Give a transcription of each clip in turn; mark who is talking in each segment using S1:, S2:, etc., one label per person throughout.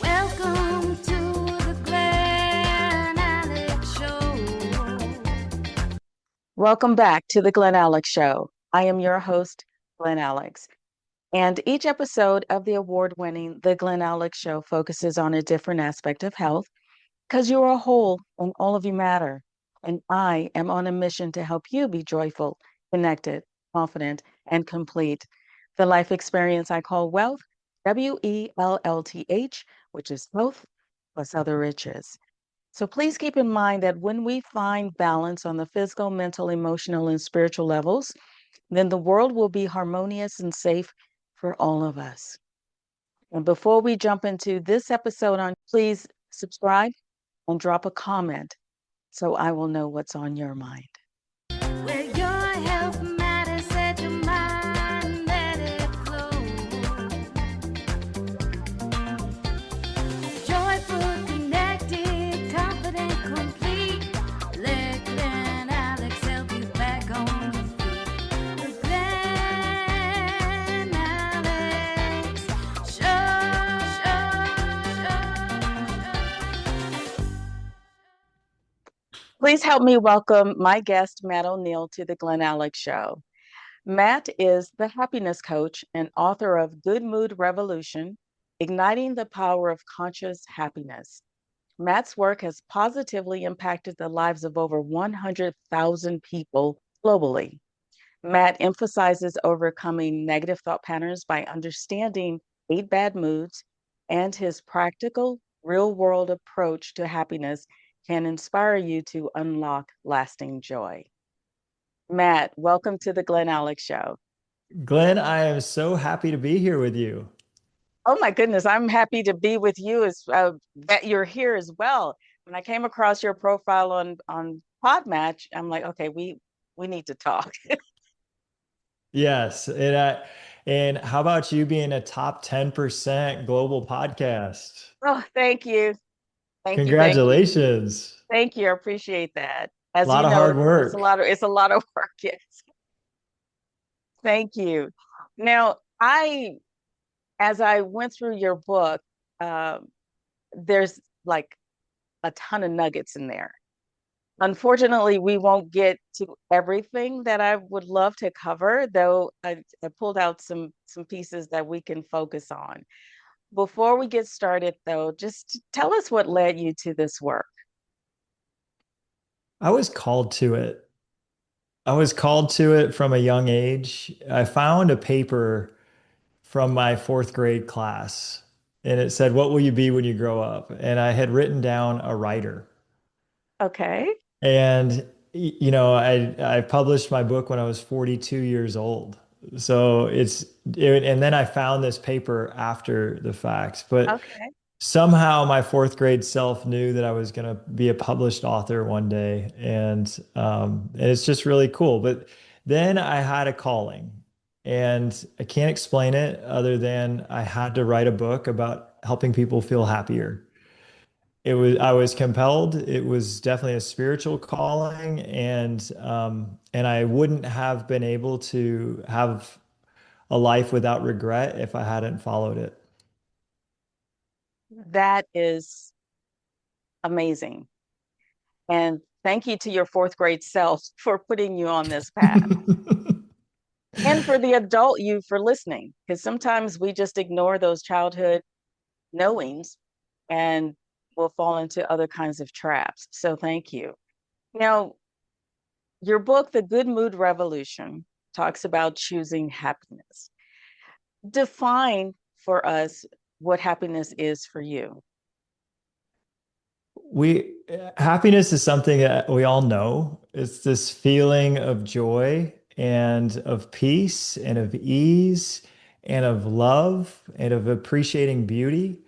S1: Welcome to the Glen Alex Show.
S2: Welcome back to the Glen Alex Show. I am your host, Glen Alex. And each episode of the award-winning The Glen Alex Show focuses on a different aspect of health because you are whole and all of you matter. And I am on a mission to help you be joyful, connected, confident, and complete. The life experience I call WELLTH, WELLTH, which is health plus other riches. So please keep in mind that when we find balance on the physical, mental, emotional, and spiritual levels, then the world will be harmonious and safe for all of us. And before we jump into this episode please subscribe and drop a comment so I will know what's on your mind.
S1: Where your health matters, set your mind, let it flow. Joyful, connected, confident, complete. Let Glen Alex help you back on your feet. The Glen Alex Show.
S2: Please help me welcome my guest, Matt O'Neill, to the Glen Alex Show. Matt is the happiness coach and author of Good Mood Revolution, Igniting the Power of Conscious Happiness. Matt's work has positively impacted the lives of over 100,000 people globally. Matt emphasizes overcoming negative thought patterns by understanding 8 bad moods, and his practical, real-world approach to happiness can inspire you to unlock lasting joy. Matt, welcome to the Glen Alex Show.
S3: Glenn, I am so happy to be here with you.
S2: Oh my goodness, I'm happy to be with you as that you're here as well. When I came across your profile on Podmatch, I'm like, okay, we need to talk.
S3: Yes, and how about you being a top 10% global podcast?
S2: Oh, thank you. Thank you. Thank you.
S3: Congratulations.
S2: Thank you. I appreciate that.
S3: A
S2: As
S3: lot
S2: you
S3: of
S2: know,
S3: hard work.
S2: it's a lot of work. Yes. Thank you. Now, as I went through your book, there's like a ton of nuggets in there. Unfortunately, we won't get to everything that I would love to cover, though I pulled out some pieces that we can focus on. Before we get started, though, just tell us what led you to this work.
S3: I was called to it. I was called to it from a young age. I found a paper from my fourth grade class, and it said, "What will you be when you grow up?" And I had written down a writer.
S2: Okay.
S3: And I published my book when I was 42 years old. So and then I found this paper after the fact, but
S2: Okay.
S3: somehow my fourth grade self knew that I was going to be a published author one day. And it's just really cool. But then I had a calling, and I can't explain it other than I had to write a book about helping people feel happier. I was compelled. It was definitely a spiritual calling, and I wouldn't have been able to have a life without regret if I hadn't followed it.
S2: That is amazing. And thank you to your fourth grade self for putting you on this path. And for the adult you for listening, because sometimes we just ignore those childhood knowings and we'll fall into other kinds of traps. So thank you. Now, your book, The Good Mood Revolution, talks about choosing happiness. Define for us what happiness is for you.
S3: Happiness is something that we all know. It's this feeling of joy and of peace and of ease and of love and of appreciating beauty.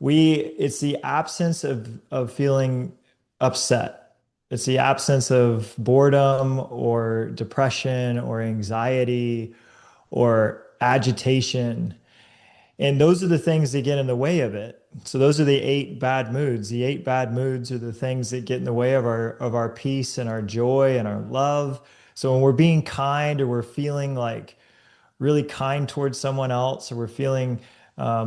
S3: It's the absence of feeling upset. It's the absence of boredom or depression or anxiety or agitation. And those are the things that get in the way of it. So those are the eight bad moods. The eight bad moods are the things that get in the way of our peace and our joy and our love. So when we're being kind or we're feeling like really kind towards someone else, or we're feeling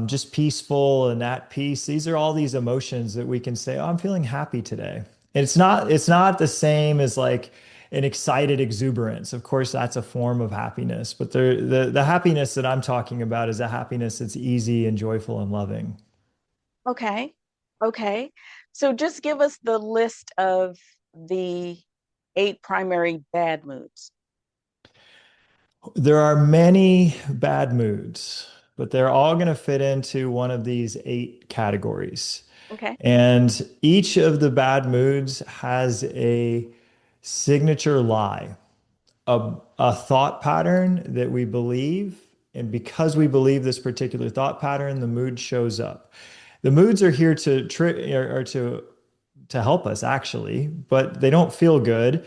S3: just peaceful and at peace, these are all these emotions that we can say, oh, I'm feeling happy today. And it's not the same as like an excited exuberance. Of course, that's a form of happiness, but the happiness that I'm talking about is a happiness that's easy and joyful and loving.
S2: Okay. Okay. So just give us the list of the eight primary bad moods.
S3: There are many bad moods, but they're all going to fit into one of these eight categories.
S2: Okay.
S3: And each of the bad moods has a signature lie, a thought pattern that we believe. And because we believe this particular thought pattern, the mood shows up. The moods are here to trick or to help us actually, but they don't feel good.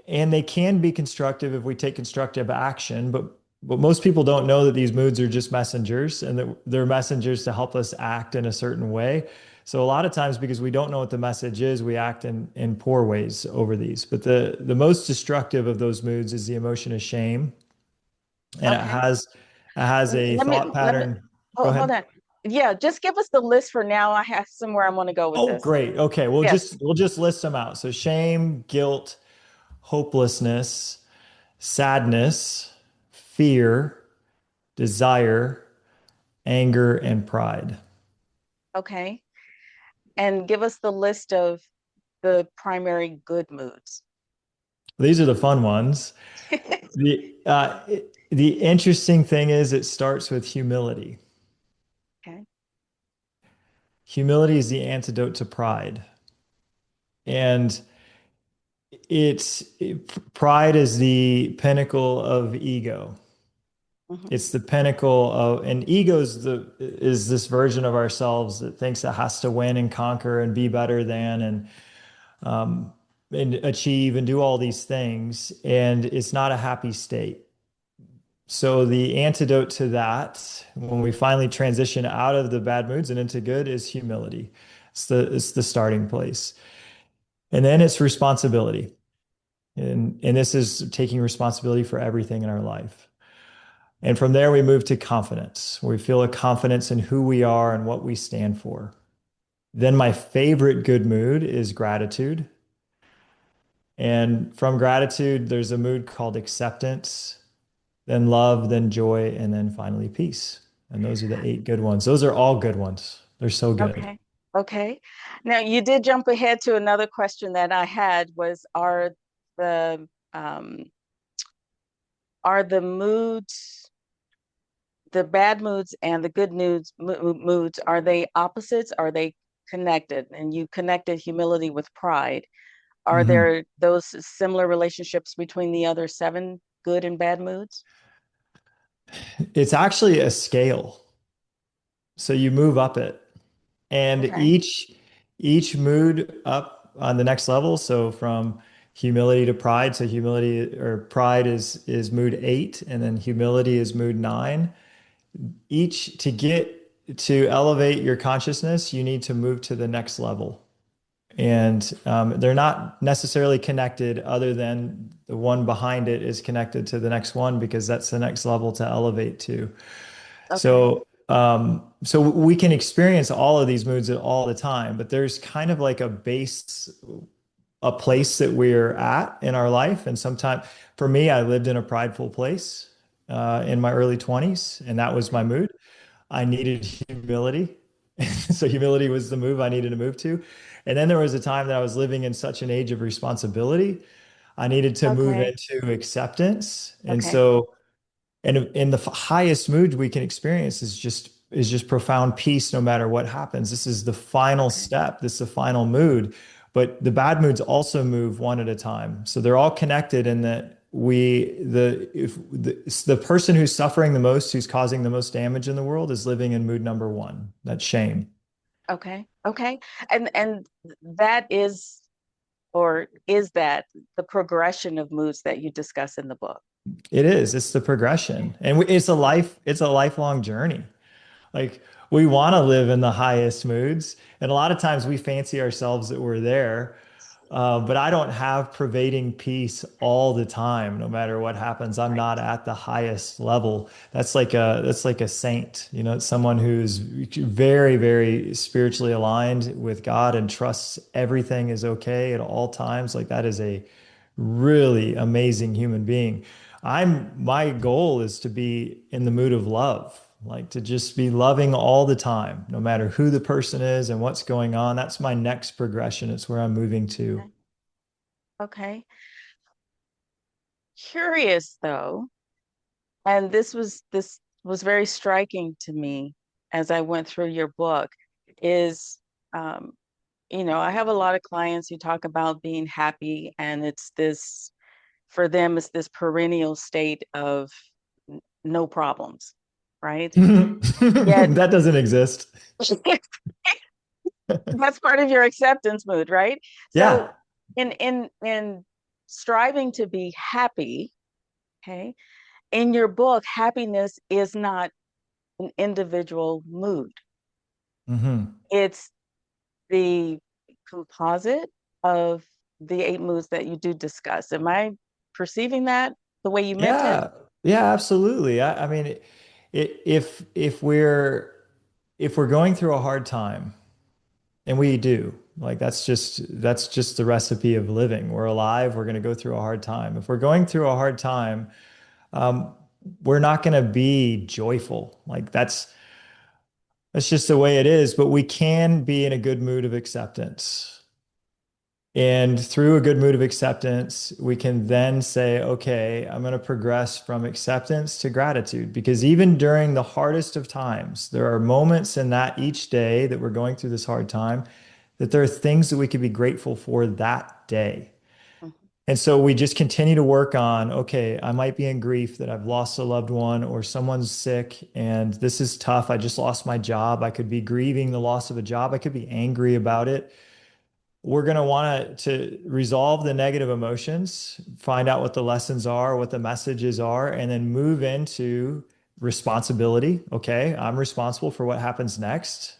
S3: And they can be constructive if we take constructive action, but most people don't know that these moods are just messengers and that they're messengers to help us act in a certain way. So a lot of times, because we don't know what the message is, we act in poor ways over these. But the most destructive of those moods is the emotion of shame, and
S2: Okay.
S3: it has a thought
S2: Let me
S3: pattern. Go
S2: hold
S3: ahead.
S2: on. Yeah, just give us the list for now. I have somewhere I want to go with
S3: Oh,
S2: this.
S3: great. Okay,
S2: Yes.
S3: we'll just list them out. So shame, guilt, hopelessness, sadness, fear, desire, anger, and pride.
S2: Okay. And give us the list of the primary good moods.
S3: These are the fun ones. The interesting thing is it starts with humility.
S2: Okay.
S3: Humility is the antidote to pride. And pride is the pinnacle of ego.
S2: Hmm.
S3: It's the pinnacle of, and ego is this version of ourselves that thinks it has to win and conquer and be better than um, and achieve and do all these things. And it's not a happy state. So the antidote to that, when we finally transition out of the bad moods and into good, is humility. It's the starting place. And then it's responsibility. And this is taking responsibility for everything in our life. And from there, we move to confidence. We feel a confidence in who we are and what we stand for. Then my favorite good mood is gratitude. And from gratitude, there's a mood called acceptance, then love, then joy, and then finally peace. And those are the eight good ones. Those are all good ones. They're so good.
S2: Okay. Okay. Now you did jump ahead to another question that I had was the um are the moods, the bad moods and the good moods, are they opposites? Are they connected? And you connected humility with pride. Are
S3: Mhm.
S2: there those similar relationships between the other seven good and bad moods?
S3: It's actually a scale. So you move up it. And
S2: Okay.
S3: each mood up on the next level, so from humility to pride, so humility or pride is mood 8, and then humility is mood 9. Each to get to elevate your consciousness, you need to move to the next level. And they're not necessarily connected, other than the one behind it is connected to the next one because that's the next level to elevate to.
S2: Okay.
S3: So we can experience all of these moods all the time, but there's kind of like a place that we're at in our life. And sometimes, for me, I lived in a prideful place in my early 20s, and that was my
S2: Okay.
S3: mood. I needed humility. So humility was the move I needed to move to. And then there was a time that I was living in such an age of responsibility. I needed to move
S2: Okay.
S3: into acceptance. And
S2: Okay.
S3: so and in the highest mood we can experience is just profound peace no matter what happens. This is the final
S2: Okay.
S3: step. This is the final mood. But the bad moods also move one at a time. So they're all connected in that if the person who's suffering the most, who's causing the most damage in the world is living in mood number one. That's shame.
S2: Okay. Okay. And that is, or is that the progression of moods that you discuss in the book?
S3: It is. It's the
S2: Okay.
S3: progression. And it's a lifelong journey. Like we want to live in the highest moods. And a lot of times we fancy ourselves that we're there. But I don't have pervading peace all the time, no matter what happens. I'm
S2: Right.
S3: not at the highest level. That's like a saint, you know, it's someone who's very, very spiritually aligned with God and trusts everything is okay at all times. Like that is a really amazing human being. My goal is to be in the mood of love, like to just be loving all the time, no matter who the person is and what's going on. That's my next progression. It's where I'm moving to.
S2: Okay. Okay. Curious though, and this was very striking to me as I went through your book, is um, I have a lot of clients who talk about being happy, and it's this for them, it's this perennial state of no problems, right? Yet
S3: That doesn't exist.
S2: that's part of your acceptance mood, right? So
S3: Yeah.
S2: in striving to be happy, okay, in your book, happiness is not an individual mood.
S3: Hmm.
S2: It's the composite of the eight moods that you do discuss. Am I perceiving that the way you meant it?
S3: Yeah. Yeah, absolutely. I mean, if we're going through a hard time, and we do, like that's just the recipe of living. We're alive, we're going to go through a hard time. If we're going through a hard time, um, we're not going to be joyful. Like that's just the way it is, but we can be in a good mood of acceptance. And through a good mood of acceptance, we can then say, okay, I'm going to progress from acceptance to gratitude. Because even during the hardest of times, there are moments in that each day that we're going through this hard time that there are things that we could be grateful for that day.
S2: Mhm.
S3: And so we just continue to work on, okay, I might be in grief that I've lost a loved one or someone's sick and this is tough. I just lost my job. I could be grieving the loss of a job. I could be angry about it. We're going to want to resolve the negative emotions, find out what the lessons are, what the messages are, and then move into responsibility. Okay, I'm responsible for what happens next,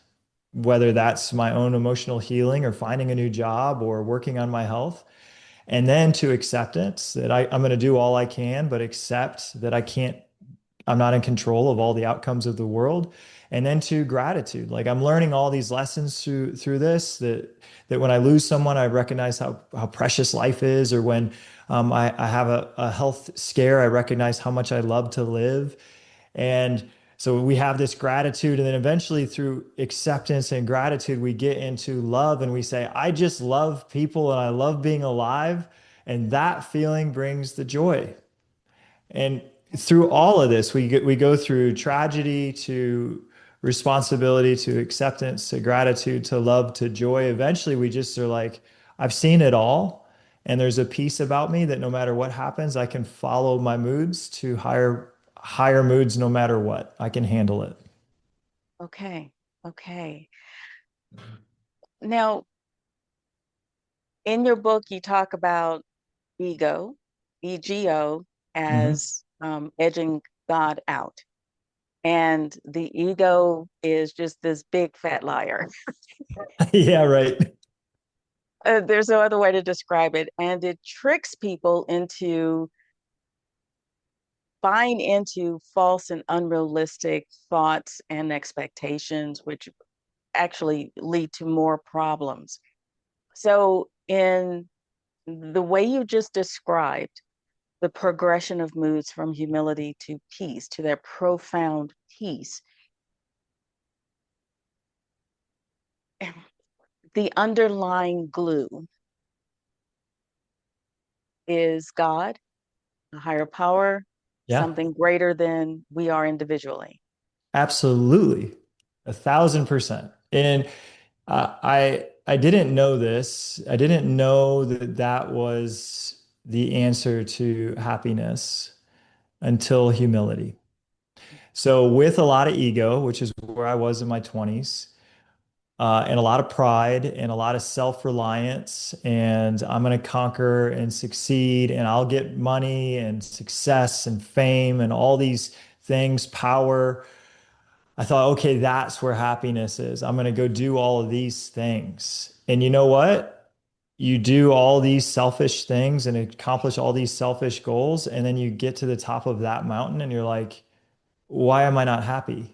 S3: whether that's my own emotional healing or finding a new job or working on my health. And then to acceptance that I'm going to do all I can, but accept that I'm not in control of all the outcomes of the world. And then to gratitude. Like I'm learning all these lessons through this that when I lose someone, I recognize how precious life is, or when I have a health scare, I recognize how much I love to live. And so we have this gratitude, and then eventually through acceptance and gratitude, we get into love and we say, I just love people and I love being alive. And that feeling brings the joy. And through all of this, we go through tragedy to responsibility to acceptance to gratitude to love to joy. Eventually, we just are like, I've seen it all. And there's a peace about me that no matter what happens, I can follow my moods to higher moods no matter what. I can handle it.
S2: Okay. Okay. Now, in your book, you talk about ego, ego,
S3: Hmm.
S2: as edging God out. And the ego is just this big fat liar.
S3: Yeah, right.
S2: There's no other way to describe it. And it tricks people into buying into false and unrealistic thoughts and expectations, which actually lead to more problems. So, in the way you just described, the progression of moods from humility to peace, to their profound peace, the underlying glue is God, a higher power,
S3: Yeah,
S2: something greater than we are individually.
S3: absolutely. 1,000%. And I didn't know this. I didn't know that that was the answer to happiness until humility. So with a lot of ego, which is where I was in my 20s, and a lot of pride and a lot of self-reliance, and I'm going to conquer and succeed, and I'll get money and success and fame and all these things, power. I thought, okay, that's where happiness is. I'm going to go do all of these things. And you know what? You do all these selfish things and accomplish all these selfish goals. And then you get to the top of that mountain and you're like, why am I not happy?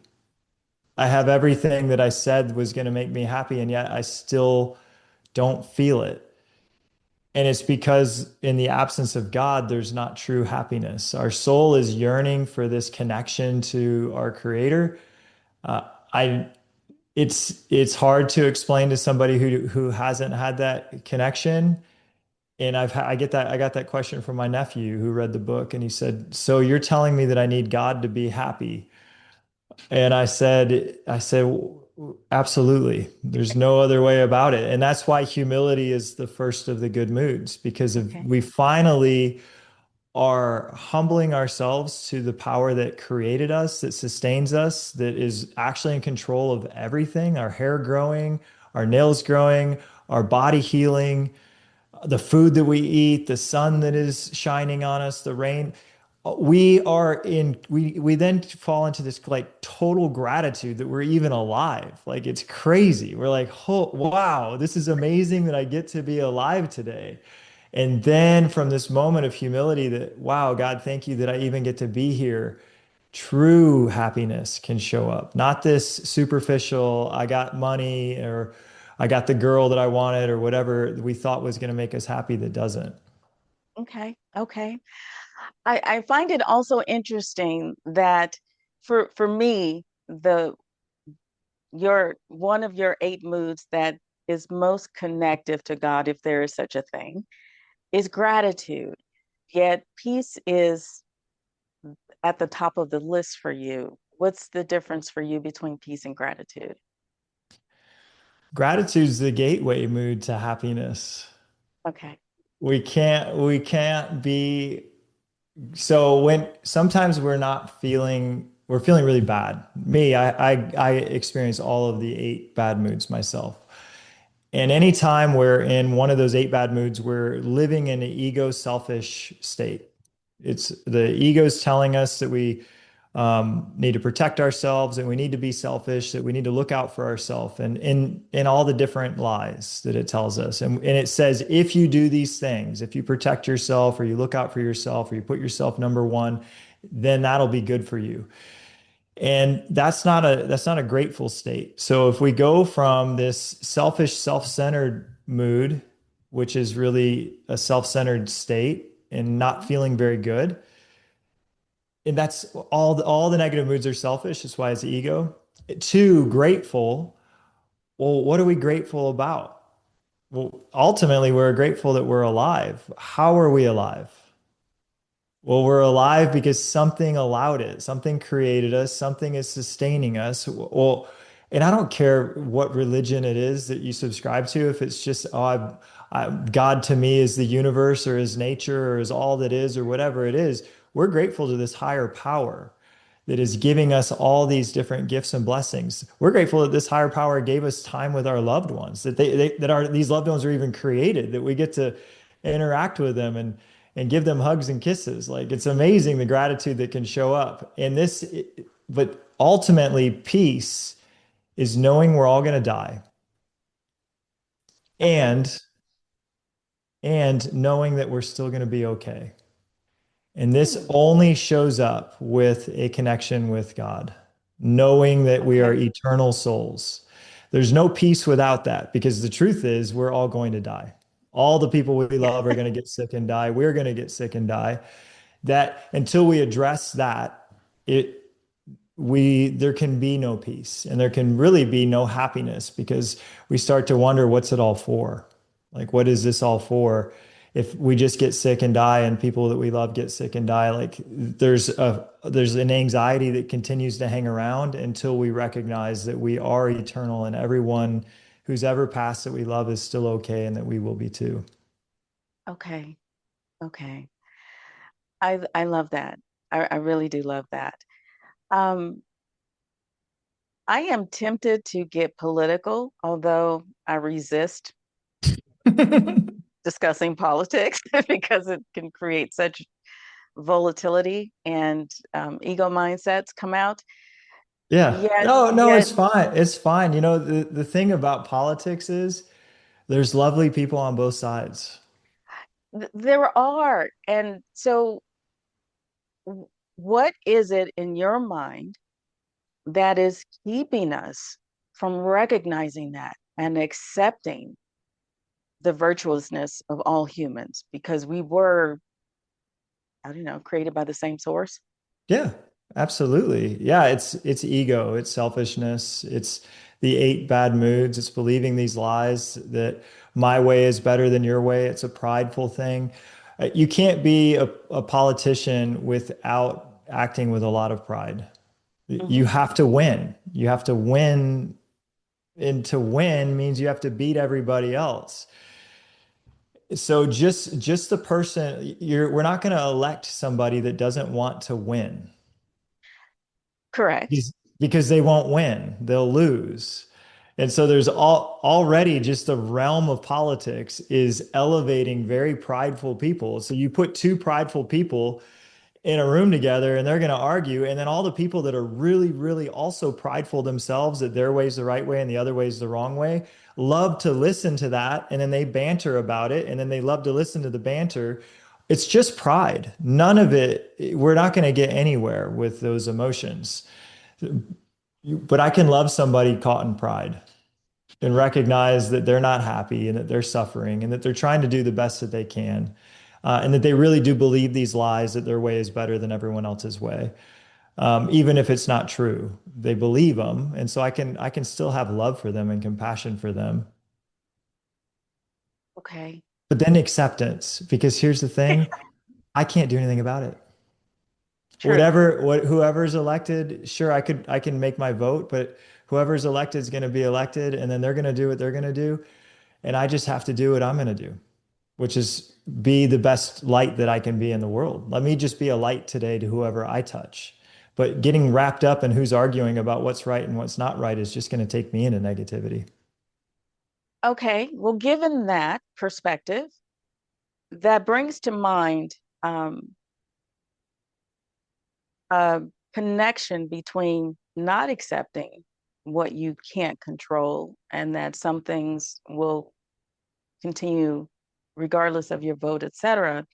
S3: I have everything that I said was going to make me happy, and yet I still don't feel it. And it's because in the absence of God, there's not true happiness. Our soul is yearning for this connection to our Creator. Uh, I it's hard to explain to somebody who hasn't had that connection. And I got that question from my nephew who read the book, and he said, "So you're telling me that I need God to be happy?" And I said, absolutely. There's no other way about it. And that's why humility is the first of the good moods, because if
S2: Okay.
S3: we finally are humbling ourselves to the power that created us, that sustains us, that is actually in control of everything, our hair growing, our nails growing, our body healing, the food that we eat, the sun that is shining on us, the rain. We then fall into this like total gratitude that we're even alive. Like it's crazy. We're like, oh, wow, this is amazing that I get to be alive today. And then from this moment of humility that, wow, God, thank you that I even get to be here, true happiness can show up. Not this superficial, I got money or I got the girl that I wanted or whatever we thought was going to make us happy that doesn't.
S2: Okay. Okay. I find it also interesting that for me, the your one of your eight moods that is most connective to God, if there is such a thing, is gratitude. Yet peace is at the top of the list for you. What's the difference for you between peace and gratitude?
S3: Gratitude's the gateway mood to happiness.
S2: Okay.
S3: We can't be so when sometimes we're feeling really bad. I experience all of the eight bad moods myself. And anytime we're in one of those eight bad moods, we're living in an ego selfish state. It's the ego's telling us that we need to protect ourselves and we need to be selfish, that we need to look out for ourselves, and in all the different lies that it tells us. And it says, if you do these things, if you protect yourself or you look out for yourself or you put yourself number one, then that'll be good for you. And that's not a grateful state. So if we go from this selfish, self-centered mood, which is really a self-centered state and not feeling very good, and that's all the negative moods are selfish. That's why it's the ego. Two, grateful. Well, what are we grateful about? Well, ultimately, we're grateful that we're alive. How are we alive? Well, we're alive because something allowed it. Something created us. Something is sustaining us. Well, and I don't care what religion it is that you subscribe to. If it's just, God to me is the universe or is nature or is all that is or whatever it is, we're grateful to this higher power that is giving us all these different gifts and blessings. We're grateful that this higher power gave us time with our loved ones, that these loved ones are even created, that we get to interact with them and give them hugs and kisses. Like it's amazing the gratitude that can show up. But ultimately, peace is knowing we're all going to die
S2: Okay.
S3: and knowing that we're still going to be okay. And this
S2: Hmm.
S3: only shows up with a connection with God, knowing that we are
S2: Okay.
S3: eternal souls. There's no peace without that because the truth is we're all going to die. All the people we
S2: Yeah.
S3: love are going to get sick and die. We're going to get sick and die. That until we address that, it there can be no peace and there can really be no happiness because we start to wonder what's it all for? Like what is this all for? If we just get sick and die and people that we love get sick and die, like there's an anxiety that continues to hang around until we recognize that we are eternal and everyone who's ever passed that we love is still okay and that we will be too.
S2: Okay. Okay. I love that. I really do love that. Um, I am tempted to get political, although I resist discussing politics because it can create such volatility and ego mindsets come out.
S3: Yeah.
S2: Yet,
S3: No, no,
S2: yet
S3: it's fine. It's fine. You know, the thing about politics is there's lovely people on both sides.
S2: there are. And so, what is it in your mind that is keeping us from recognizing that and accepting the virtuousness of all humans? Because we were, I don't know, created by the same source.
S3: Yeah, absolutely. Yeah, it's ego, it's selfishness, it's the eight bad moods, it's believing these lies that my way is better than your way. It's a prideful thing. You can't be a politician without acting with a lot of pride. You
S2: Hmm.
S3: have to win. You have to win, and to win means you have to beat everybody else. So just the person we're not going to elect somebody that doesn't want to win.
S2: Correct.
S3: Because they won't win, they'll lose. And so there's already just the realm of politics is elevating very prideful people. So you put two prideful people in a room together and they're going to argue. And then all the people that are really, really also prideful themselves that their way is the right way and the other way is the wrong way love to listen to that. And then they banter about it. And then they love to listen to the banter. It's just pride. None of it, we're not going to get anywhere with those emotions. But I can love somebody caught in pride and recognize that they're not happy and that they're suffering and that they're trying to do the best that they can. And that they really do believe these lies that their way is better than everyone else's way, even if it's not true. They believe them, and so I can still have love for them and compassion for them.
S2: Okay.
S3: But then acceptance, because here's the thing: I can't do anything about it.
S2: True.
S3: Whoever's elected, sure, I can make my vote, but whoever's elected is going to be elected, and then they're going to do what they're going to do, and I just have to do what I'm going to do, which is be the best light that I can be in the world. Let me just be a light today to whoever I touch. But getting wrapped up in who's arguing about what's right and what's not right is just going to take me into negativity.
S2: Okay. Well, given that perspective, that brings to mind um, a connection between not accepting what you can't control and that some things will continue regardless of your vote, et cetera,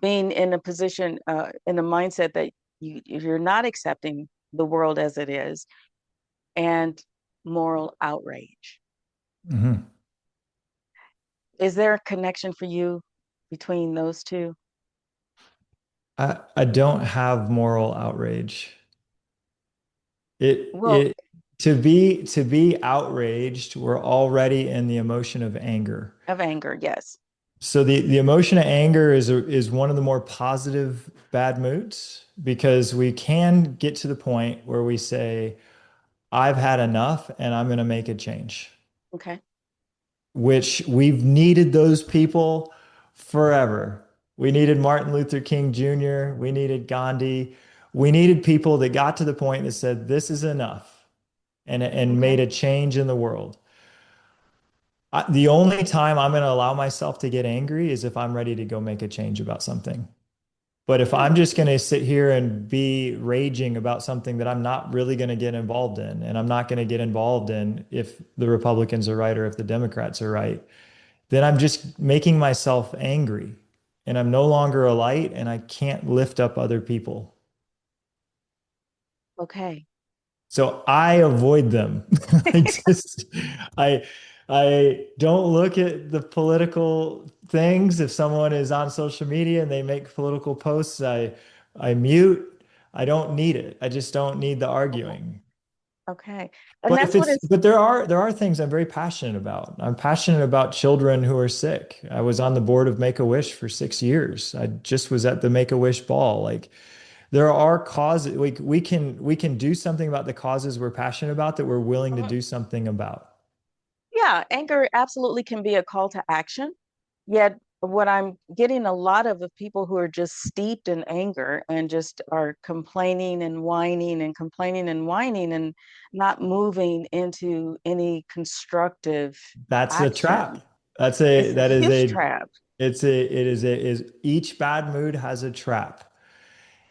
S2: being in a position, in a mindset that you're not accepting the world as it is, and moral outrage.
S3: Mhm.
S2: Is there a connection for you between those two?
S3: I don't have moral outrage. It
S2: Well,
S3: it to be outraged, we're already in the emotion of anger.
S2: of anger, yes.
S3: So the emotion of anger is one of the more positive bad moods because we can get to the point where we say, I've had enough and I'm going to make a change,
S2: Okay.
S3: which we've needed those people forever. We needed Martin Luther King Jr., we needed Gandhi, we needed people that got to the point that said, this is enough and made
S2: Okay.
S3: a change in the world. The only time I'm going to allow myself to get angry is if I'm ready to go make a change about something. But if
S2: Hmm.
S3: I'm just going to sit here and be raging about something that I'm not really going to get involved in, and I'm not going to get involved in if the Republicans are right or if the Democrats are right, then I'm just making myself angry and I'm no longer a light and I can't lift up other people.
S2: Okay.
S3: So I avoid them. I just I I don't look at the political things. If someone is on social media and they make political posts, I mute. I don't need it. I just don't need the
S2: Okay.
S3: arguing.
S2: Okay. And
S3: But
S2: that's
S3: if
S2: what
S3: it's
S2: it's
S3: but there are things I'm very passionate about. I'm passionate about children who are sick. I was on the board of Make-A-Wish for 6 years. I just was at the Make-A-Wish ball. Like there are causes we can do something about the causes we're passionate about that we're willing to
S2: Mhm.
S3: do something about.
S2: Yeah, anger absolutely can be a call to action. Yet, what I'm getting a lot of people who are just steeped in anger and just are complaining and whining and complaining and whining and not moving into any constructive
S3: That's a trap.
S2: action.
S3: That's a
S2: It's a
S3: that is
S2: huge
S3: a
S2: trap.
S3: it's a it is each bad mood has a trap.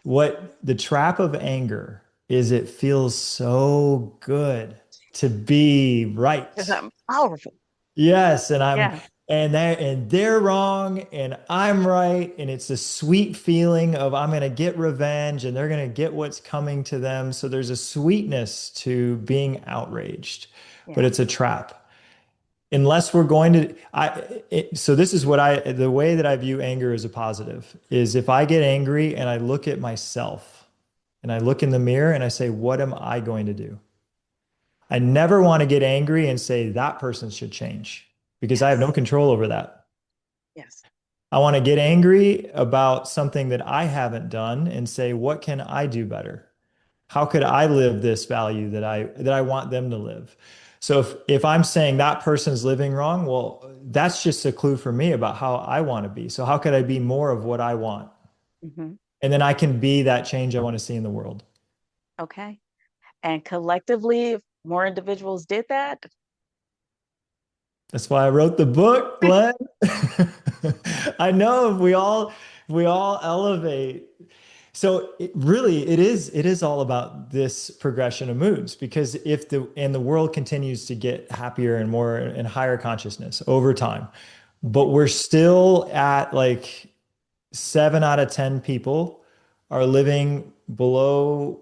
S3: What the trap of anger is it feels so good to be
S2: Because
S3: right.
S2: I'm powerful.
S3: Yes,
S2: Yeah.
S3: they're wrong and I'm right, and it's a sweet feeling of I'm going to get revenge and they're going to get what's coming to them. So there's a sweetness to being outraged, but
S2: Yeah.
S3: it's a trap. Unless we're going to so this is what I the way that I view anger as a positive is if I get angry and I look at myself and I look in the mirror and I say, what am I going to do? I never want to get angry and say that person should change because I have no
S2: Yes.
S3: control over that.
S2: Yes.
S3: I want to get angry about something that I haven't done and say, what can I do better? How could I live this value that I want them to live? So if I'm saying that person's living wrong, well, that's just a clue for me about how I want to be. So how could I be more of what I want?
S2: Hmm.
S3: And then I can be that change I want to see in the world.
S2: Okay. And collectively, if more individuals did that,
S3: That's why I wrote the book, Glenn. I know if we all elevate. So it is all about this progression of moods because if the world continues to get happier and more and higher consciousness over time, but we're still at like 7 out of 10 people are living below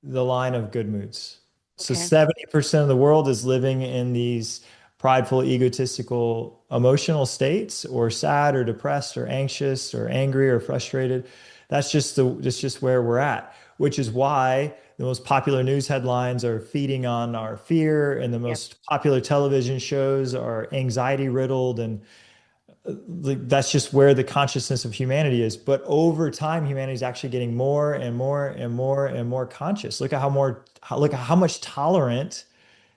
S3: the line of good moods. So
S2: okay.
S3: 70% of the world is living in these prideful, egotistical, emotional states, or sad or depressed or anxious or angry or frustrated. That's just where we're at, which is why the most popular news headlines are feeding on our fear and the
S2: Yep.
S3: most popular television shows are anxiety riddled and like that's just where the consciousness of humanity is. But over time, humanity is actually getting more and more and more and more conscious. Look at how much tolerant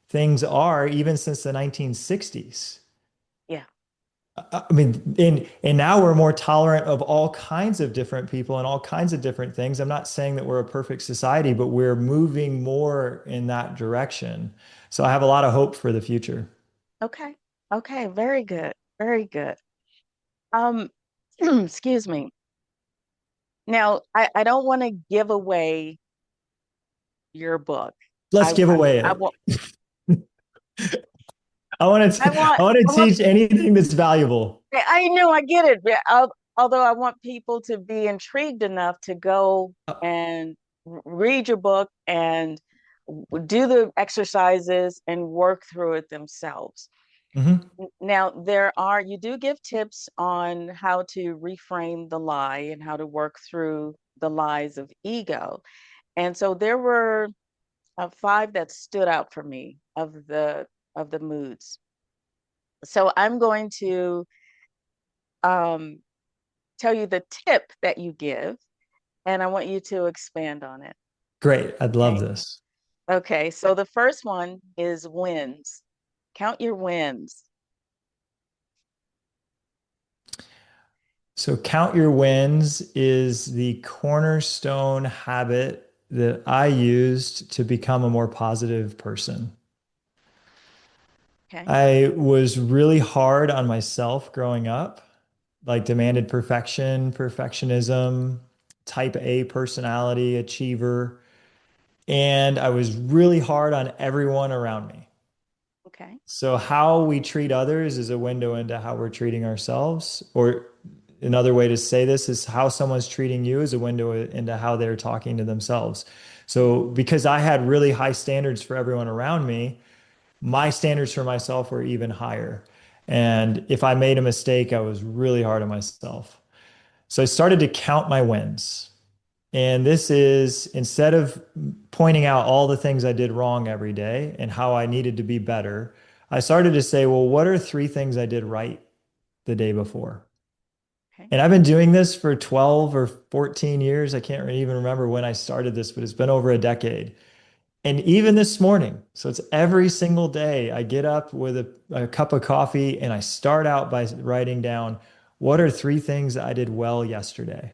S3: things are even since the 1960s.
S2: Yeah.
S3: I mean, and now we're more tolerant of all kinds of different people and all kinds of different things. I'm not saying that we're a perfect society, but we're moving more in that direction. So I have a lot of hope for the future.
S2: Okay. Okay. Very good. Very good. Um, excuse me. Now, I don't want to give away your book.
S3: Let's
S2: I,
S3: give
S2: I,
S3: away
S2: I
S3: it.
S2: want,
S3: I want to
S2: I want,
S3: teach anything that's valuable.
S2: I know I get it. But although I want people to be intrigued enough to go and read your book and do the exercises and work through it themselves.
S3: Mhm.
S2: Now, you do give tips on how to reframe the lie and how to work through the lies of ego. And so there were five that stood out for me of the moods. So I'm going to um, tell you the tip that you give, and I want you to expand on it.
S3: Great. I'd love
S2: Okay.
S3: this.
S2: Okay. So the first one is wins. Count your wins.
S3: So, count your wins is the cornerstone habit that I used to become a more positive person.
S2: Okay.
S3: I was really hard on myself growing up, like demanded perfection, perfectionism, type A personality, achiever. And I was really hard on everyone around me.
S2: Okay.
S3: So, how we treat others is a window into how we're treating ourselves. Or another way to say this is how someone's treating you is a window into how they're talking to themselves. So, because I had really high standards for everyone around me, my standards for myself were even higher. And if I made a mistake, I was really hard on myself. So, I started to count my wins. And this is instead of pointing out all the things I did wrong every day and how I needed to be better, I started to say, well, what are 3 things I did right the day before?
S2: Okay.
S3: And I've been doing this for 12 or 14 years. I can't even remember when I started this, but it's been over a decade. And even this morning, so it's every single day, I get up with a cup of coffee and I start out by writing down what are 3 things I did well yesterday.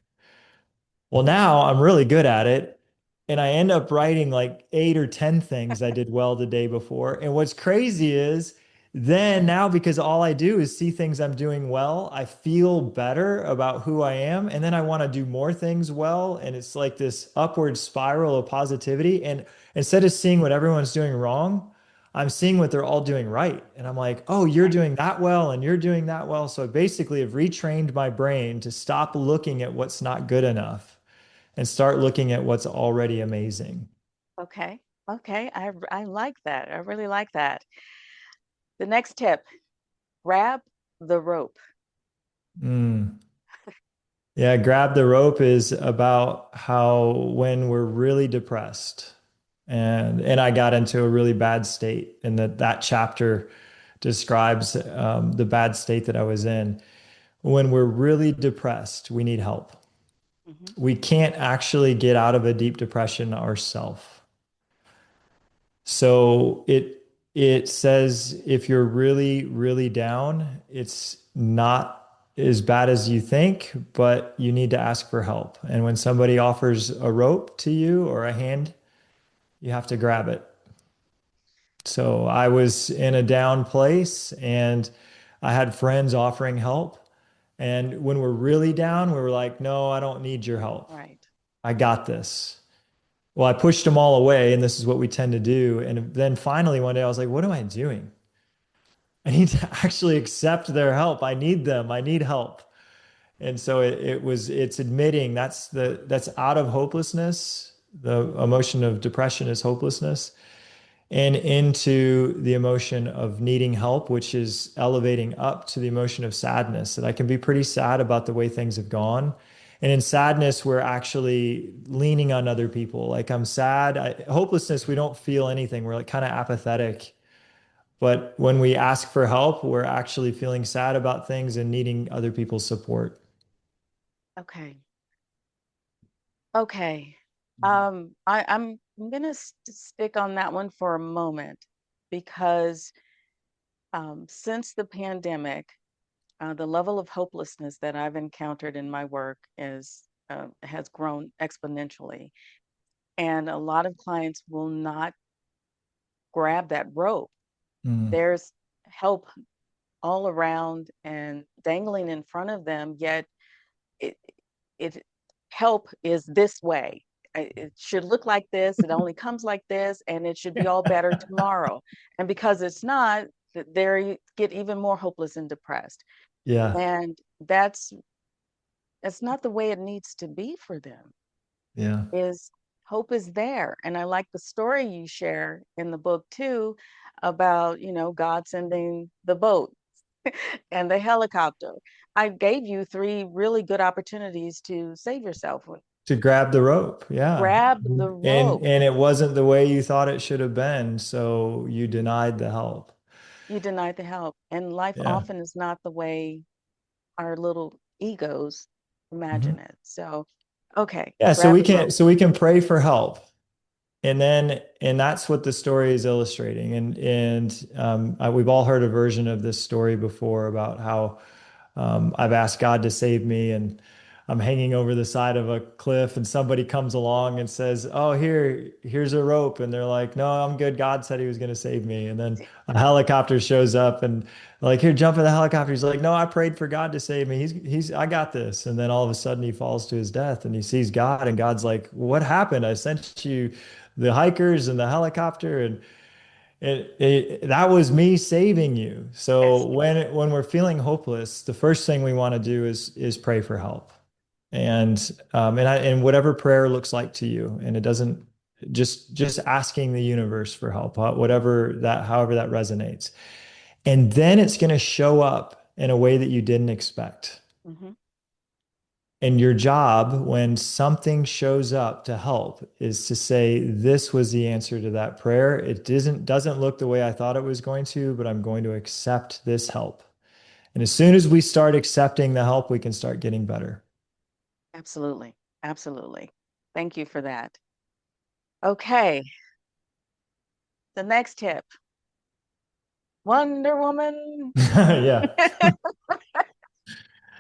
S3: Well, now I'm really good at it. And I end up writing like 8 or 10 things I did well the day before. And what's crazy is then now, because all I do is see things I'm doing well, I feel better about who I am. And then I want to do more things well. And it's like this upward spiral of positivity. And instead of seeing what everyone's doing wrong, I'm seeing what they're all doing right. And I'm like, oh, you're
S2: Right.
S3: doing that well and you're doing that well. So I basically have retrained my brain to stop looking at what's not good enough and start looking at what's already amazing.
S2: Okay. Okay. I like that. I really like that. The next tip, grab the rope.
S3: Mm. Yeah, grab the rope is about how when we're really depressed and I got into a really bad state and that chapter describes the bad state that I was in. When we're really depressed, we need help.
S2: Hmm.
S3: We can't actually get out of a deep depression ourselves. So it says if you're really, really down, it's not as bad as you think, but you need to ask for help. And when somebody offers a rope to you or a hand, you have to grab it. So I was in a down place and I had friends offering help. And when we're really down, we were like, no, I don't need your help.
S2: Right.
S3: I got this. Well, I pushed them all away, and this is what we tend to do. And then finally one day I was like, what am I doing? I need to actually accept their help. I need them. I need help. And so it's admitting that's out of hopelessness. The emotion of depression is hopelessness and into the emotion of needing help, which is elevating up to the emotion of sadness, that I can be pretty sad about the way things have gone. And in sadness, we're actually leaning on other people. Like I'm sad. Hopelessness, we don't feel anything. We're like kind of apathetic. But when we ask for help, we're actually feeling sad about things and needing other people's support.
S2: Okay. Okay. I'm gonna stick on that one for a moment because since the pandemic, the level of hopelessness that I've encountered in my work is has grown exponentially, and a lot of clients will not grab that rope.
S3: Mm.
S2: There's help all around and dangling in front of them, yet it it help is this way. It should look like this. It only comes like this, and it should be all better tomorrow. And because it's not, they get even more hopeless and depressed.
S3: Yeah.
S2: And that's not the way it needs to be for them.
S3: Yeah.
S2: Is hope is there, and I like the story you share in the book too, about God sending the boat and the helicopter. I gave you three really good opportunities to save yourself.
S3: To grab the rope. Yeah.
S2: Grab the rope.
S3: And it wasn't the way you thought it should have been, so you denied the help.
S2: You denied the help. And life
S3: Yeah.
S2: often is not the way our little egos
S3: Mhm.
S2: imagine it. So, okay,
S3: Yeah,
S2: grab the rope.
S3: so we can pray for help. And that's what the story is illustrating. We've all heard a version of this story before about how I've asked God to save me, and I'm hanging over the side of a cliff, and somebody comes along and says, "Oh, here's a rope," and they're like, "No, I'm good. God said He was going to save me." And then a helicopter shows up, and like, "Here, jump in the helicopter." He's like, "No, I prayed for God to save me. I got this." And then all of a sudden, he falls to his death, and he sees God, and God's like, "What happened? I sent you the hikers and the helicopter, and that was me saving you." So
S2: Yes.
S3: when we're feeling hopeless, the first thing we want to do is pray for help, and whatever prayer looks like to you, and it doesn't just asking the universe for help, however that resonates, and then it's going to show up in a way that you didn't expect.
S2: Hmm.
S3: And your job when something shows up to help is to say, this was the answer to that prayer. It doesn't look the way I thought it was going to, but I'm going to accept this help. And as soon as we start accepting the help, we can start getting better.
S2: Absolutely. Absolutely. Thank you for that. Okay, the next tip, Wonder Woman,
S3: Yeah.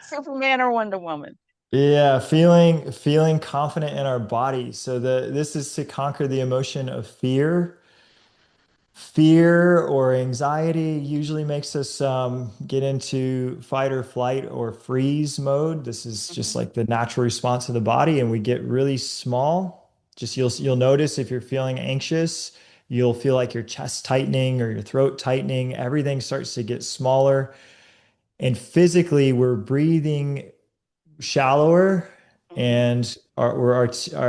S2: Superman or Wonder Woman.
S3: Yeah, feeling confident in our body. So this is to conquer the emotion of fear Fear or anxiety usually makes us get into fight or flight or freeze mode. This is just
S2: Hmm.
S3: like the natural response of the body, and we get really small. Just you'll notice if you're feeling anxious, you'll feel like your chest tightening or your throat tightening. Everything starts to get smaller, and physically, we're breathing shallower,
S2: Hmm.
S3: and our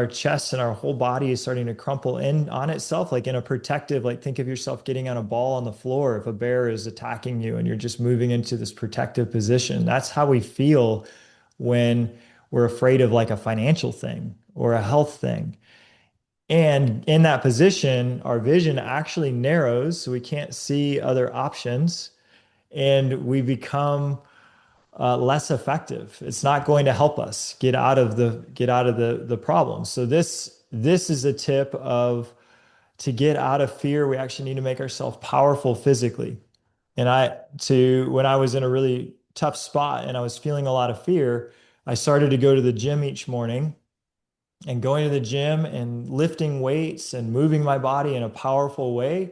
S3: chest and our whole body is starting to crumple in on itself, like in a protective, like think of yourself getting on a ball on the floor if a bear is attacking you and you're just moving into this protective position. That's how we feel when we're afraid of like a financial thing or a health thing. And in that position, our vision actually narrows, so we can't see other options, and we become less effective. It's not going to help us get out of the problem. So this is a tip of to get out of fear, we actually need to make ourselves powerful physically. And when I was in a really tough spot and I was feeling a lot of fear, I started to go to the gym each morning, and going to the gym and lifting weights and moving my body in a powerful way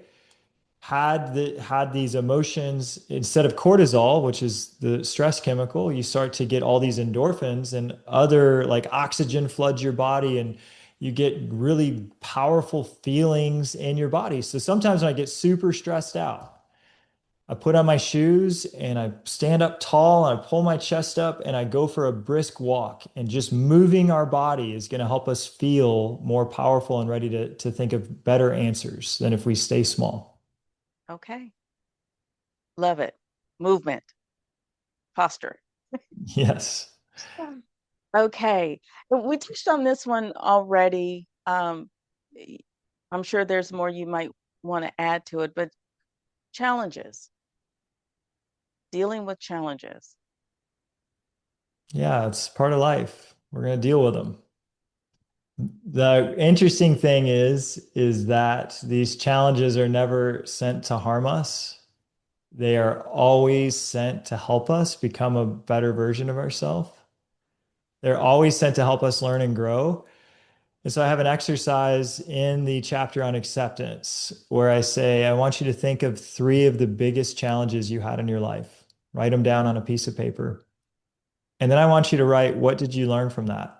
S3: had these emotions. Instead of cortisol, which is the stress chemical, you start to get all these endorphins and other like oxygen floods your body, and you get really powerful feelings in your body. So sometimes when I get super stressed out, I put on my shoes and I stand up tall and I pull my chest up and I go for a brisk walk. And just moving our body is going to help us feel more powerful and ready to think of better answers than if we stay small.
S2: Okay. Love it. Movement, posture.
S3: Yes.
S2: Yeah. Okay. We touched on this one already. y- I'm sure there's more you might want to add to it, but challenges, dealing with challenges.
S3: Yeah, it's part of life. We're going to deal with them. The interesting thing is that these challenges are never sent to harm us. They are always sent to help us become a better version of ourselves. They're always sent to help us learn and grow. And so I have an exercise in the chapter on acceptance where I say, I want you to think of three of the biggest challenges you had in your life. Write them down on a piece of paper. And then I want you to write, what did you learn from that?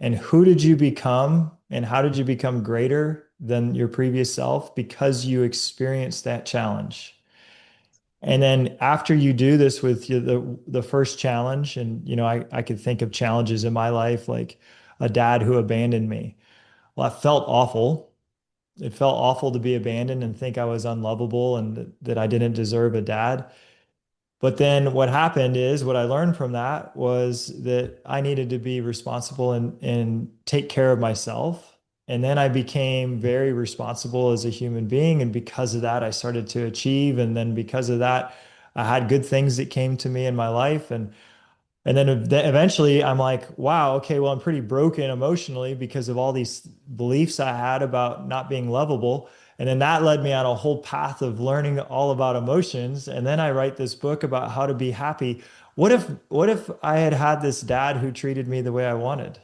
S3: And who did you become? And how did you become greater than your previous self because you experienced that challenge? And then after you do this with the first challenge, and I could think of challenges in my life like a dad who abandoned me. Well, I felt awful. It felt awful to be abandoned and think I was unlovable and that I didn't deserve a dad. But then what happened is what I learned from that was that I needed to be responsible and take care of myself. And then I became very responsible as a human being. And because of that, I started to achieve. And then because of that, I had good things that came to me in my life. And then eventually I'm like, wow, okay, well, I'm pretty broken emotionally because of all these beliefs I had about not being lovable. And then that led me on a whole path of learning all about emotions. And then I write this book about how to be happy. What if I had had this dad who treated me the way I wanted?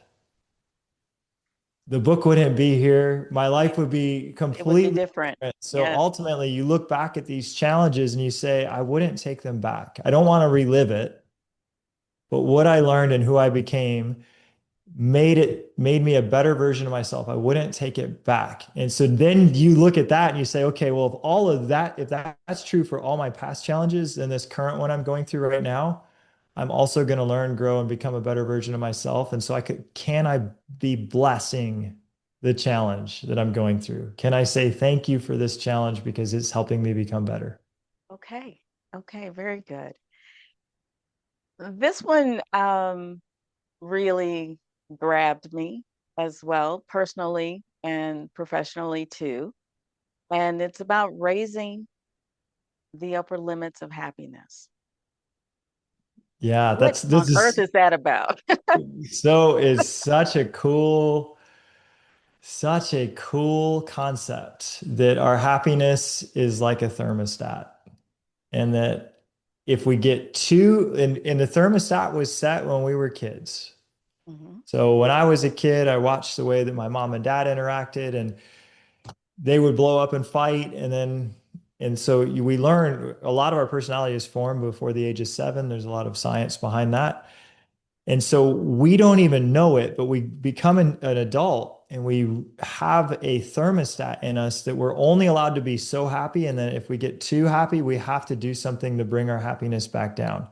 S3: The book wouldn't be here. My life would be
S2: It would be
S3: completely
S2: different.
S3: different. So
S2: Yes.
S3: ultimately, you look back at these challenges and you say, I wouldn't take them back. I don't want to relive it. But what I learned and who I became made me a better version of myself. I wouldn't take it back. And so then you look at that and you say, okay, well, if all of that, if that's true for all my past challenges and this current one I'm going through right now, I'm also going to learn, grow, and become a better version of myself. And so can I be blessing the challenge that I'm going through? Can I say thank you for this challenge because it's helping me become better?
S2: Okay. Okay. Very good. This one really grabbed me as well, personally and professionally too. And it's about raising the upper limits of happiness.
S3: Yeah,
S2: What
S3: this
S2: on earth
S3: is
S2: is that about?
S3: so is such a cool concept that our happiness is like a thermostat, and that if we get too, and the thermostat was set when we were kids.
S2: Hmm.
S3: So when I was a kid, I watched the way that my mom and dad interacted, and they would blow up and fight. And so we learn a lot of our personality is formed before the age of 7. There's a lot of science behind that. And so we don't even know it, but we become an adult and we have a thermostat in us that we're only allowed to be so happy. And then if we get too happy, we have to do something to bring our happiness back down.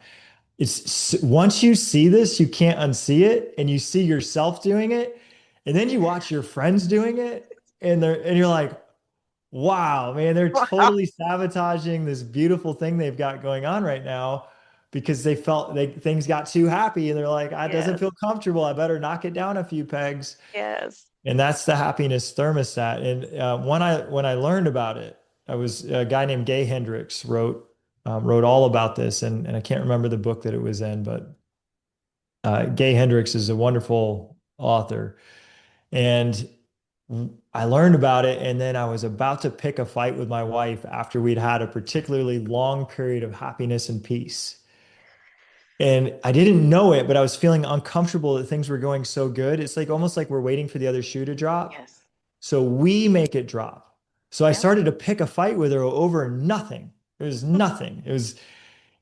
S3: It's once you see this, you can't unsee it, and you see yourself doing it, and then you watch your friends doing it, and you're like, wow, man, they're
S2: Wow.
S3: totally sabotaging this beautiful thing they've got going on right now because they felt things got too happy and they're like, "Ah, it doesn't
S2: Yes.
S3: feel comfortable. I better knock it down a few pegs."
S2: Yes.
S3: And that's the happiness thermostat. And when I learned about it, I was a guy named Gay Hendricks wrote all about this, and I can't remember the book that it was in, but Gay Hendricks is a wonderful author. And I learned about it, and then I was about to pick a fight with my wife after we'd had a particularly long period of happiness and peace. And I didn't know it, but I was feeling uncomfortable that things were going so good. It's like almost like we're waiting for the other shoe to drop.
S2: Yes.
S3: So we make it drop. So I
S2: Yep.
S3: started to pick a fight with her over nothing. It was nothing.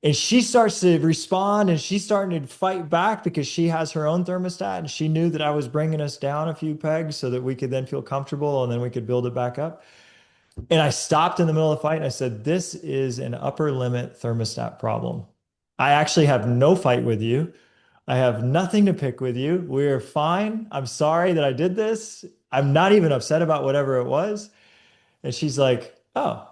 S3: And she starts to respond and she's starting to fight back because she has her own thermostat and she knew that I was bringing us down a few pegs so that we could then feel comfortable and then we could build it back up. And I stopped in the middle of the fight and I said, "This is an upper limit thermostat problem. I actually have no fight with you. I have nothing to pick with you. We're fine. I'm sorry that I did this. I'm not even upset about whatever it was." And she's like, "Oh,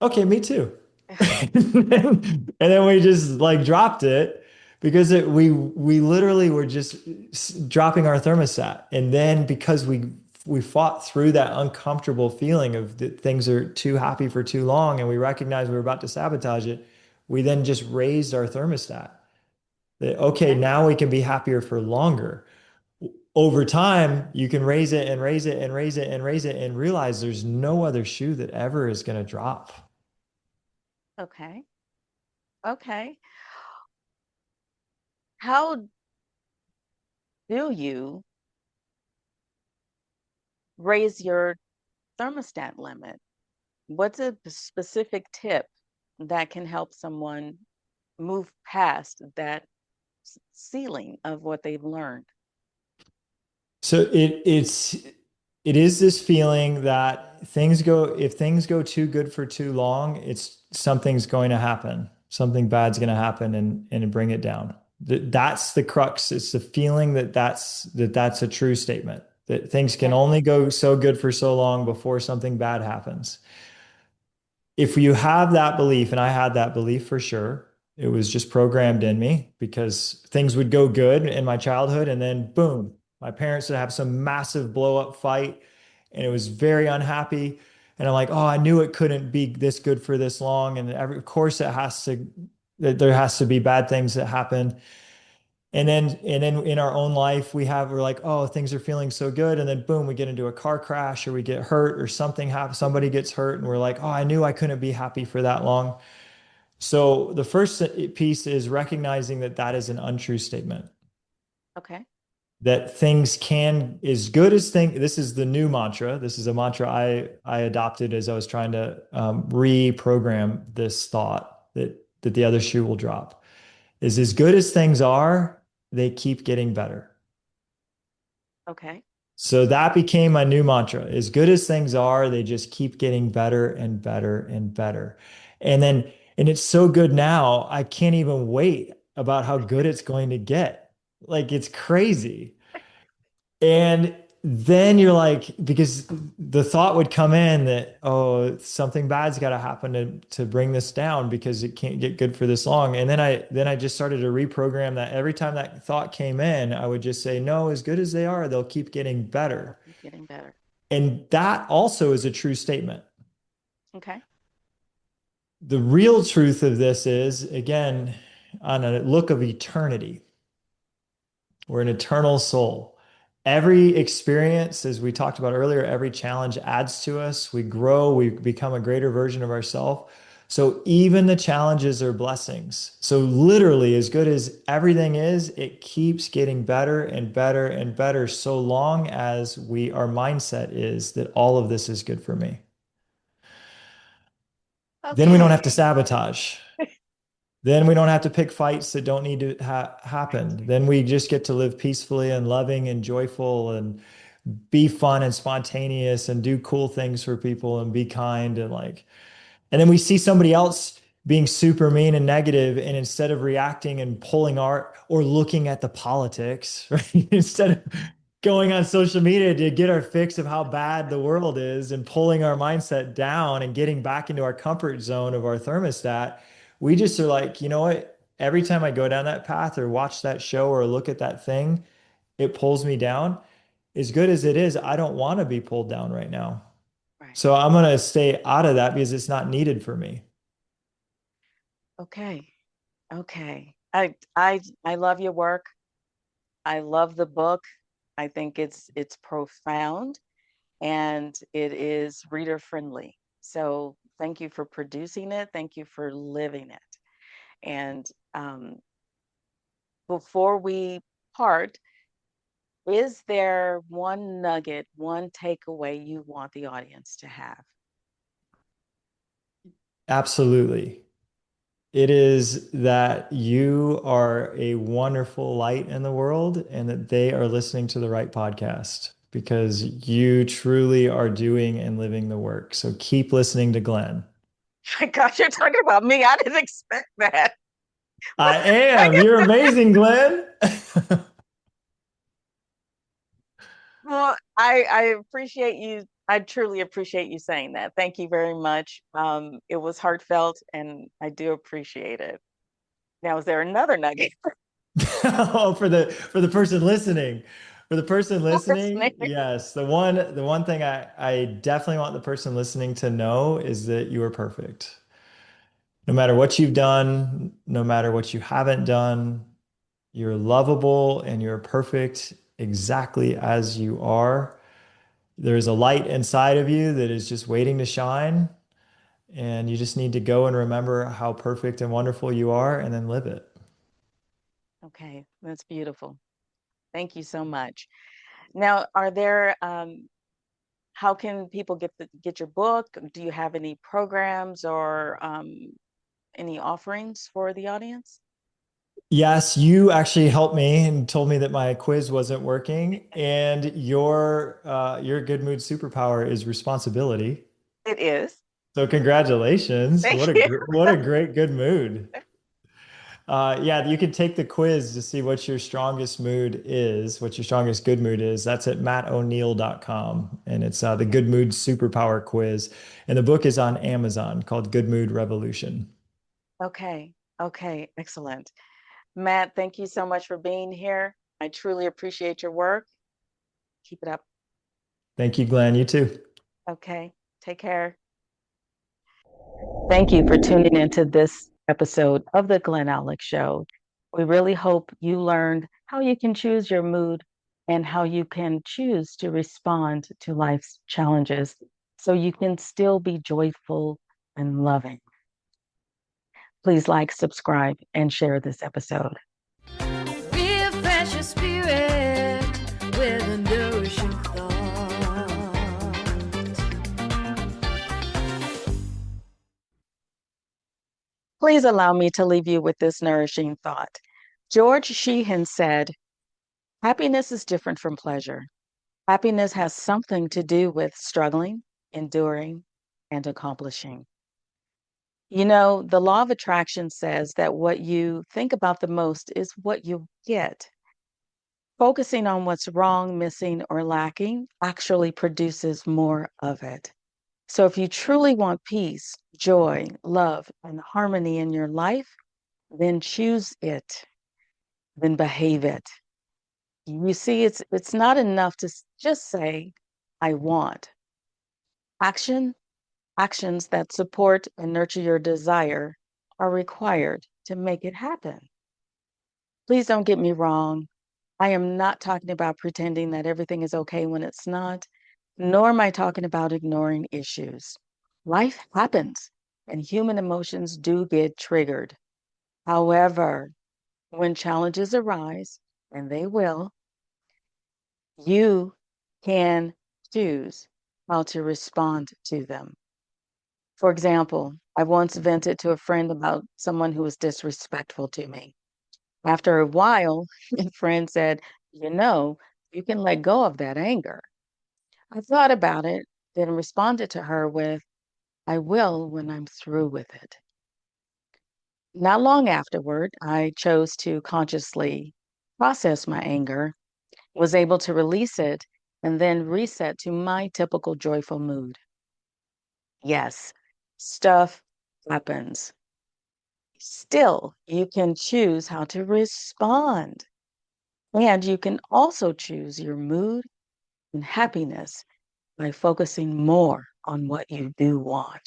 S3: okay, me too." And then we just like dropped it because we literally were just dropping our thermostat. And then because we fought through that uncomfortable feeling of that things are too happy for too long and we recognized we were about to sabotage it, we then just raised our thermostat. That okay,
S2: Okay.
S3: now we can be happier for longer. Over time, you can raise it and raise it and raise it and raise it and realize there's no other shoe that ever is going to drop.
S2: Okay. Okay. How do you raise your thermostat limit? What's a specific tip that can help someone move past that ceiling of what they've learned?
S3: So it is this feeling that if things go too good for too long, it's something's going to happen. Something bad's going to happen and bring it down. That's the crux. It's the feeling that that's a true statement. That things can
S2: Okay.
S3: only go so good for so long before something bad happens. If you have that belief, and I had that belief for sure, it was just programmed in me because things would go good in my childhood and then boom, my parents would have some massive blow up fight and it was very unhappy. And I'm like, oh, I knew it couldn't be this good for this long. And of course there has to be bad things that happen. And then in our own life, we're like, oh, things are feeling so good. And then boom, we get into a car crash or we get hurt or something happens, somebody gets hurt, and we're like, oh, I knew I couldn't be happy for that long. So the first piece is recognizing that that is an untrue statement.
S2: Okay.
S3: That things can, as good as things, this is the new mantra. This is a mantra I adopted as I was trying to reprogram this thought that the other shoe will drop. Is as good as things are, they keep getting better.
S2: Okay.
S3: So that became my new mantra. As good as things are, they just keep getting better and better and better. And it's so good now, I can't even wait about how good it's going to get. Like it's crazy. And then you're like, because the thought would come in that, oh, something bad's got to happen to bring this down because it can't get good for this long. And then I just started to reprogram that every time that thought came in, I would just say, no, as good as they are, they'll keep getting
S2: They'll
S3: better.
S2: keep getting better.
S3: And that also is a true statement.
S2: Okay.
S3: The real truth of this is, again, on a look of eternity. We're an eternal soul. Every experience, as we talked about earlier, every challenge adds to us. We grow, we become a greater version of ourselves. So even the challenges are blessings. So literally, as good as everything is, it keeps getting better and better and better so long as our mindset is that all of this is good for me. Then we don't have to
S2: Okay.
S3: sabotage. Then we don't have to pick fights that don't need to happen. Then we just get to live peacefully and loving and joyful and be fun and spontaneous and do cool things for people and be kind and like, and then we see somebody else being super mean and negative, and instead of reacting and pulling our or looking at the politics, right? Instead of going on social media to get our fix of how bad the world is and pulling our mindset down and getting back into our comfort zone of our thermostat, we just are like, you know what? Every time I go down that path or watch that show or look at that thing, it pulls me down. As good as it is, I don't want to be pulled down right now.
S2: Right.
S3: So I'm going to stay out of that because it's not needed for me.
S2: Okay. Okay. I love your work. I love the book. I think it's profound and it is reader friendly. So thank you for producing it. Thank you for living it. And um, before we part, is there one nugget, one takeaway you want the audience to have?
S3: Absolutely. It is that you are a wonderful light in the world and that they are listening to the right podcast because you truly are doing and living the work. So keep listening to Glenn.
S2: My gosh, you're talking about me. I didn't expect that.
S3: I am. You're amazing, Glenn.
S2: Well, I appreciate you. I truly appreciate you saying that. Thank you very much. It was heartfelt and I do appreciate it. Now, is there another nugget
S3: Oh, for the person listening. For the person
S2: for
S3: listening,
S2: listening?
S3: yes. The one thing I definitely want the person listening to know is that you are perfect. No matter what you've done, no matter what you haven't done, you're lovable and you're perfect exactly as you are. There's a light inside of you that is just waiting to shine. And you just need to go and remember how perfect and wonderful you are and then live it.
S2: Okay, that's beautiful. Thank you so much. Now, are there how can people get your book? Do you have any programs or any offerings for the audience?
S3: Yes, you actually helped me and told me that my quiz wasn't working, and your good mood superpower is responsibility.
S2: It is.
S3: So congratulations.
S2: Thank you.
S3: What a great good mood. Yeah, you can take the quiz to see what your strongest mood is, what your strongest good mood is. That's at mattoneil.com. And it's the Good Mood Superpower Quiz. And the book is on Amazon called Good Mood Revolution.
S2: Okay. Okay. Excellent. Matt, thank you so much for being here. I truly appreciate your work. Keep it up.
S3: Thank you, Glenn. You too.
S2: Okay. Take care. Thank you for tuning into this episode of the Glen Alex Show. We really hope you learned how you can choose your mood and how you can choose to respond to life's challenges so you can still be joyful and loving. Please like, subscribe, and share this episode.
S1: Refresh your spirit with a nourishing thought.
S2: Please allow me to leave you with this nourishing thought. George Sheehan said, happiness is different from pleasure. Happiness has something to do with struggling, enduring, and accomplishing. You know, the law of attraction says that what you think about the most is what you get. Focusing on what's wrong, missing, or lacking actually produces more of it. So if you truly want peace, joy, love, and harmony in your life, then choose it, then behave it. You see, it's not enough to just say, I want. Action, actions that support and nurture your desire are required to make it happen. Please don't get me wrong. I am not talking about pretending that everything is okay when it's not, nor am I talking about ignoring issues. Life happens. and human emotions do get triggered. However, when challenges arise, and they will, you can choose how to respond to them. For example, I once vented to a friend about someone who was disrespectful to me. After a while, a friend said, you can let go of that anger. I thought about it, then responded to her with, I will when I'm through with it. Not long afterward, I chose to consciously process my anger, was able to release it, and then reset to my typical joyful mood. Yes, stuff happens. Still, you can choose how to respond. And you can also choose your mood and happiness by focusing more on what you do want.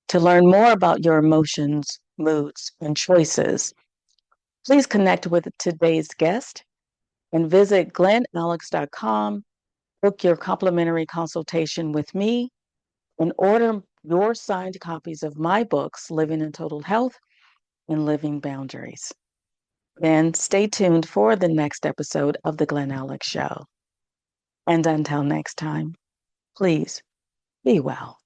S2: To learn more about your emotions, moods, and choices, please connect with today's guest and visit glenalex.com, book your complimentary consultation with me, and order your signed copies of my books, Living in Total Health and Living Boundaries. Then stay tuned for the next episode of The Glen Alex Show. And until next time, please be well.